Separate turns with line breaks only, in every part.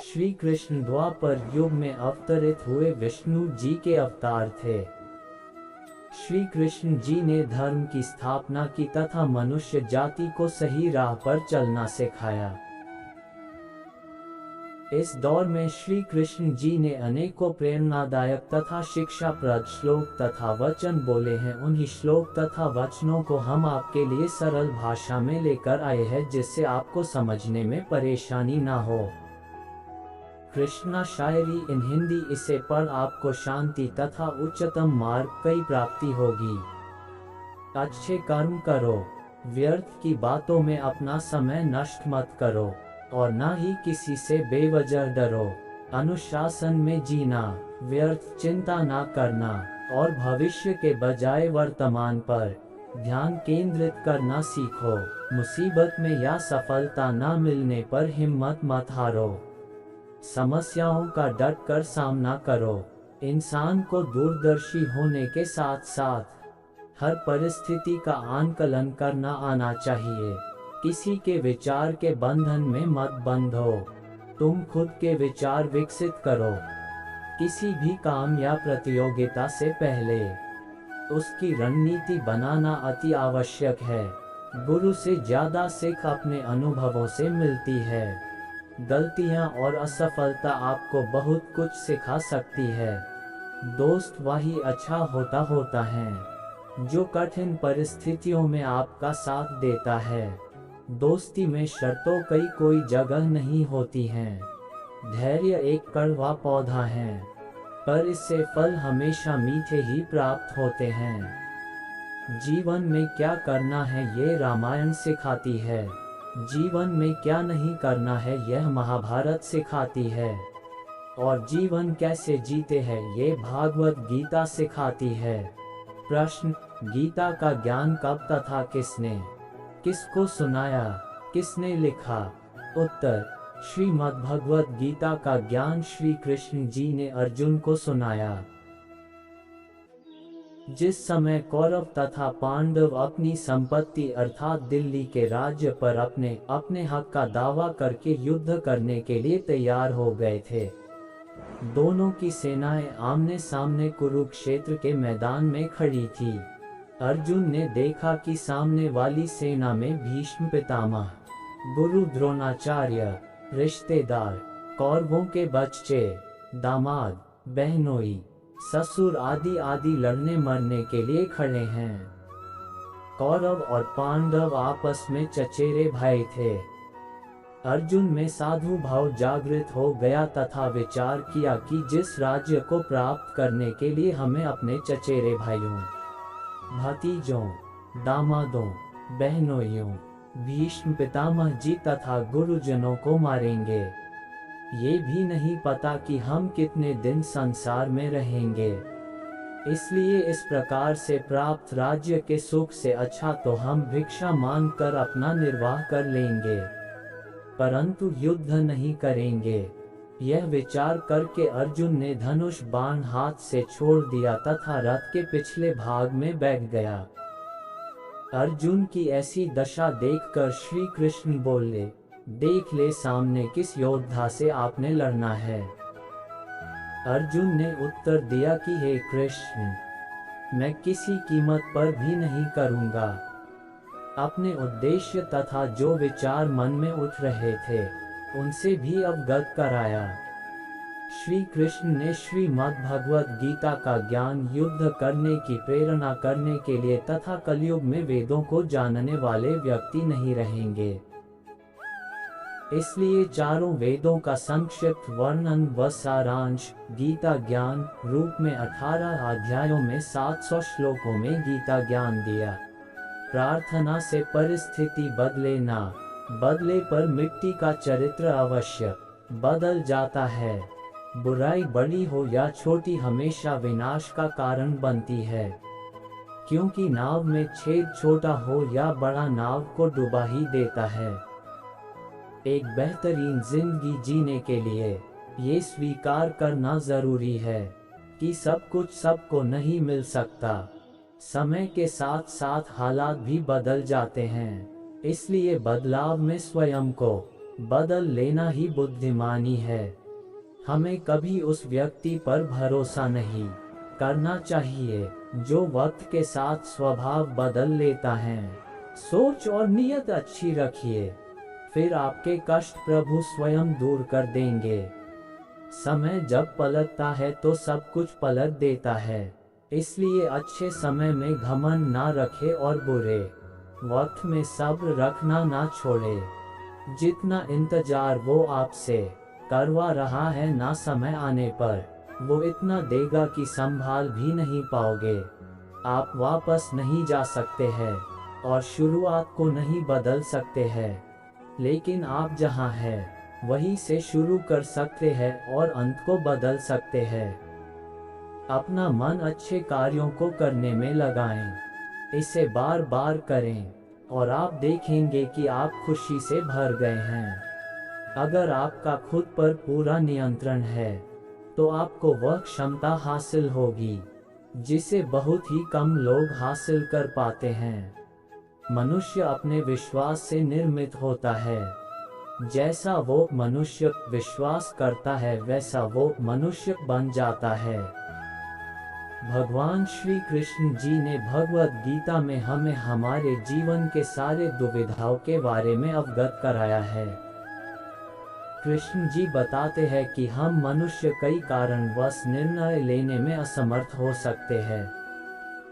श्री कृष्ण द्वापर युग में अवतरित हुए विष्णु जी के अवतार थे। श्री कृष्ण जी ने धर्म की स्थापना की तथा मनुष्य जाति को सही राह पर चलना सिखाया। इस दौर में श्री कृष्ण जी ने अनेकों प्रेरणादायक तथा शिक्षाप्रद श्लोक तथा वचन बोले हैं। उन्हीं श्लोक तथा वचनों को हम आपके लिए सरल भाषा में लेकर आए हैं, जिससे आपको समझने में परेशानी ना हो। कृष्णा शायरी इन हिंदी, इसे पढ़ आपको शांति तथा उच्चतम मार्ग की प्राप्ति होगी। अच्छे कर्म करो, व्यर्थ की बातों में अपना समय नष्ट मत करो और ना ही किसी से बेवजह डरो। अनुशासन में जीना, व्यर्थ चिंता ना करना और भविष्य के बजाय वर्तमान पर ध्यान केंद्रित करना सीखो। मुसीबत में या सफलता ना मिलने पर हिम्मत मत हारो। समस्याओं का डट कर सामना करो। इंसान को दूरदर्शी होने के साथ साथ हर परिस्थिति का आकलन करना आना चाहिए। किसी के विचार के बंधन में मत बंधो, तुम खुद के विचार विकसित करो। किसी भी काम या प्रतियोगिता से पहले उसकी रणनीति बनाना अति आवश्यक है। गुरु से ज्यादा सीख अपने अनुभवों से मिलती है। गलतियां और असफलता आपको बहुत कुछ सिखा सकती है। दोस्त वही अच्छा होता है जो कठिन परिस्थितियों में आपका साथ देता है। दोस्ती में शर्तों की कोई जगह नहीं होती है। धैर्य एक कड़वा पौधा है, पर इससे फल हमेशा मीठे ही प्राप्त होते हैं। जीवन में क्या करना है ये रामायण सिखाती है। जीवन में क्या नहीं करना है यह महाभारत सिखाती है। और जीवन कैसे जीते हैं ये भागवत गीता सिखाती है। प्रश्न: गीता का ज्ञान कब तथा किसने किसको सुनाया, किसने लिखा? उत्तर: श्रीमद्भगवत गीता का ज्ञान श्री कृष्ण जी ने अर्जुन को सुनाया। जिस समय कौरव तथा पांडव अपनी संपत्ति अर्थात दिल्ली के राज्य पर अपने हक का दावा करके युद्ध करने के लिए तैयार हो गए थे, दोनों की सेनाएं आमने सामने कुरुक्षेत्र के मैदान में खड़ी थी। अर्जुन ने देखा कि सामने वाली सेना में भीष्म पितामह, गुरु द्रोणाचार्य, रिश्तेदार, कौरवों के बच्चे, दामाद, बहनोई, ससुर आदि लड़ने मरने के लिए खड़े हैं। कौरव और पांडव आपस में चचेरे भाई थे। अर्जुन में साधु भाव जागृत हो गया तथा विचार किया कि जिस राज्य को प्राप्त करने के लिए हमें अपने चचेरे भाइयों, भतीजों, दामादों, बहनोइयों, भीष्म पितामह जी तथा गुरुजनों को मारेंगे, ये भी नहीं पता कि हम कितने दिन संसार में रहेंगे। इसलिए इस प्रकार से प्राप्त राज्य के सुख से अच्छा तो हम भिक्षा मांग कर अपना निर्वाह कर लेंगे, परंतु युद्ध नहीं करेंगे। यह विचार करके अर्जुन ने धनुष बाण हाथ से छोड़ दिया तथा रथ के पिछले भाग में बैठ गया। अर्जुन की ऐसी दशा देखकर श्री कृष्ण बोले, देख ले सामने किस योद्धा से आपने लड़ना है। अर्जुन ने उत्तर दिया कि हे कृष्ण, मैं किसी कीमत पर भी नहीं करूंगा। अपने उद्देश्य तथा जो विचार मन में उठ रहे थे उनसे भी अवगत कराया। श्री कृष्ण ने श्रीमद्भगवत गीता का ज्ञान युद्ध करने की प्रेरणा करने के लिए तथा कलयुग में वेदों को जानने वाले व्यक्ति नहीं रहेंगे, इसलिए चारों वेदों का संक्षिप्त वर्णन व सारांश गीता ज्ञान रूप में 18 अध्यायों में 700 श्लोकों में गीता ज्ञान दिया। प्रार्थना से परिस्थिति बदले ना बदले, पर मिट्टी का चरित्र अवश्य बदल जाता है। बुराई बड़ी हो या छोटी हमेशा विनाश का कारण बनती है, क्योंकि नाव में छेद छोटा हो या बड़ा नाव को डुबा ही देता है। एक बेहतरीन जिंदगी जीने के लिए ये स्वीकार करना जरूरी है कि सब कुछ सबको नहीं मिल सकता। समय के साथ साथ हालात भी बदल जाते हैं, इसलिए बदलाव में स्वयं को बदल लेना ही बुद्धिमानी है। हमें कभी उस व्यक्ति पर भरोसा नहीं करना चाहिए जो वक्त के साथ स्वभाव बदल लेता है। सोच और नियत अच्छी रखिए, फिर आपके कष्ट प्रभु स्वयं दूर कर देंगे। समय जब पलटता है तो सब कुछ पलट देता है, इसलिए अच्छे समय में घमंड ना रखे और बुरे वक्त में सब्र रखना ना छोड़े। जितना इंतजार वो आपसे करवा रहा है ना समय आने पर वो इतना देगा कि संभाल भी नहीं पाओगे। आप वापस नहीं जा सकते हैं और शुरुआत को नहीं बदल सकते हैं, लेकिन आप जहां हैं वहीं से शुरू कर सकते हैं और अंत को बदल सकते हैं। अपना मन अच्छे कार्यों को करने में लगाएं, इसे बार बार करें और आप देखेंगे कि आप खुशी से भर गए हैं। अगर आपका खुद पर पूरा नियंत्रण है तो आपको वह क्षमता हासिल होगी जिसे बहुत ही कम लोग हासिल कर पाते हैं। मनुष्य अपने विश्वास से निर्मित होता है। जैसा वो मनुष्य विश्वास करता है वैसा वो मनुष्य बन जाता है। भगवान श्री कृष्ण जी ने भगवद गीता में हमें हमारे जीवन के सारे दुविधाओं के बारे में अवगत कराया है। कृष्ण जी बताते हैं कि हम मनुष्य कई कारणवश निर्णय लेने में असमर्थ हो सकते हैं।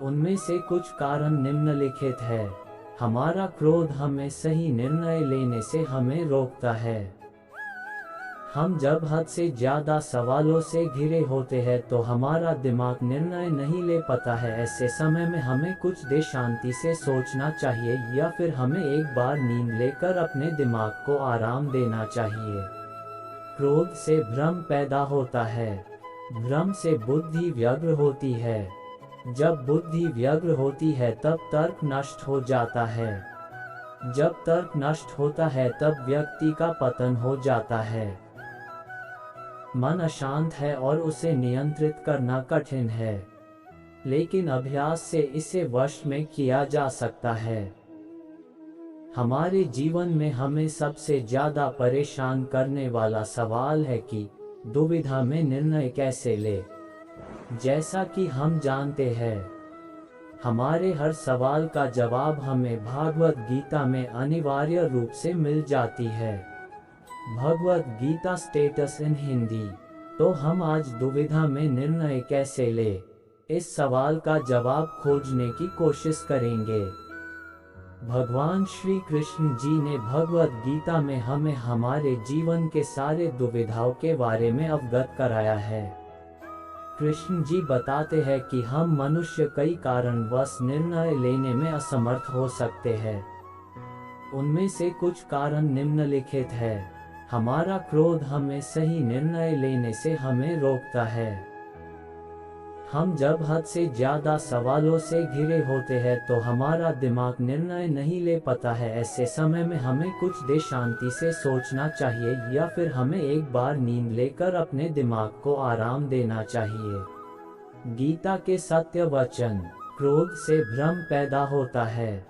उनमें से कुछ कारण निम्नलिखित है। हमारा क्रोध हमें सही निर्णय लेने से हमें रोकता है। हम जब हद से ज्यादा सवालों से घिरे होते हैं तो हमारा दिमाग निर्णय नहीं ले पाता है। ऐसे समय में हमें कुछ देर शांति से सोचना चाहिए या फिर हमें एक बार नींद लेकर अपने दिमाग को आराम देना चाहिए। क्रोध से भ्रम पैदा होता है, भ्रम से बुद्धि व्यग्र होती है। जब बुद्धि व्यग्र होती है तब तर्क नष्ट हो जाता है। जब तर्क नष्ट होता है तब व्यक्ति का पतन हो जाता है। मन अशांत है और उसे नियंत्रित करना कठिन है, लेकिन अभ्यास से इसे वश में किया जा सकता है। हमारे जीवन में हमें सबसे ज्यादा परेशान करने वाला सवाल है कि दुविधा में निर्णय कैसे ले। जैसा कि हम जानते हैं, हमारे हर सवाल का जवाब हमें भागवत गीता में अनिवार्य रूप से मिल जाती है। Bhagavad Gita status in Hindi. तो हम आज दुविधा में निर्णय कैसे ले, इस सवाल का जवाब खोजने की कोशिश करेंगे। भगवान श्री कृष्ण जी ने भगवद गीता में हमें हमारे जीवन के सारे दुविधाओं के बारे में अवगत कराया है। कृष्ण जी बताते हैं कि हम मनुष्य कई कारणवश निर्णय लेने में असमर्थ हो सकते हैं। उनमें से कुछ कारण निम्नलिखित है। हमारा क्रोध हमें सही निर्णय लेने से हमें रोकता है। हम जब हद से ज्यादा सवालों से घिरे होते हैं तो हमारा दिमाग निर्णय नहीं ले पाता है। ऐसे समय में हमें कुछ देर शांति से सोचना चाहिए या फिर हमें एक बार नींद लेकर अपने दिमाग को आराम देना चाहिए। गीता के सत्य वचन। क्रोध से भ्रम पैदा होता है,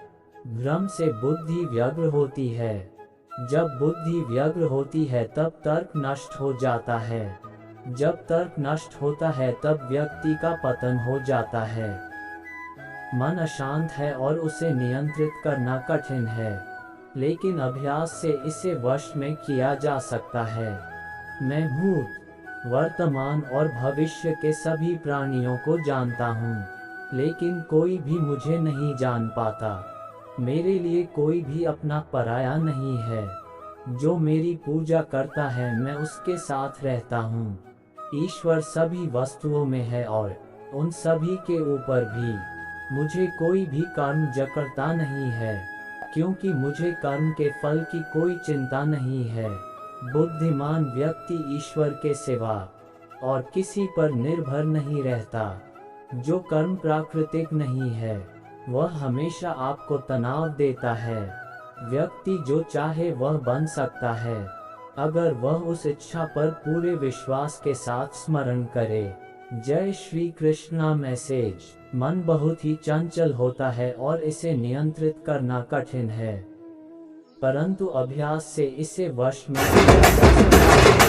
भ्रम से बुद्धि व्यग्र होती है। जब बुद्धि व्यग्र होती है तब तर्क नष्ट हो जाता है। जब तर्क नष्ट होता है तब व्यक्ति का पतन हो जाता है। मन अशांत है और उसे नियंत्रित करना कठिन है, लेकिन अभ्यास से इसे वश में किया जा सकता है। मैं भूत, वर्तमान और भविष्य के सभी प्राणियों को जानता हूँ, लेकिन कोई भी मुझे नहीं जान पाता। मेरे लिए कोई भी अपना पराया नहीं है। जो मेरी पूजा करता है मैं उसके साथ रहता हूँ। ईश्वर सभी वस्तुओं में है और उन सभी के ऊपर भी। मुझे कोई भी कर्म जकड़ता नहीं है, क्योंकि मुझे कर्म के फल की कोई चिंता नहीं है। बुद्धिमान व्यक्ति ईश्वर के सिवा और किसी पर निर्भर नहीं रहता। जो कर्म प्राकृतिक नहीं है वह हमेशा आपको तनाव देता है। व्यक्ति जो चाहे वह बन सकता है, अगर वह उस इच्छा पर पूरे विश्वास के साथ स्मरण करे। जय श्री कृष्णा। मैसेज। मन बहुत ही चंचल होता है और इसे नियंत्रित करना कठिन है। परंतु अभ्यास से इसे वश में किया जा सकता है।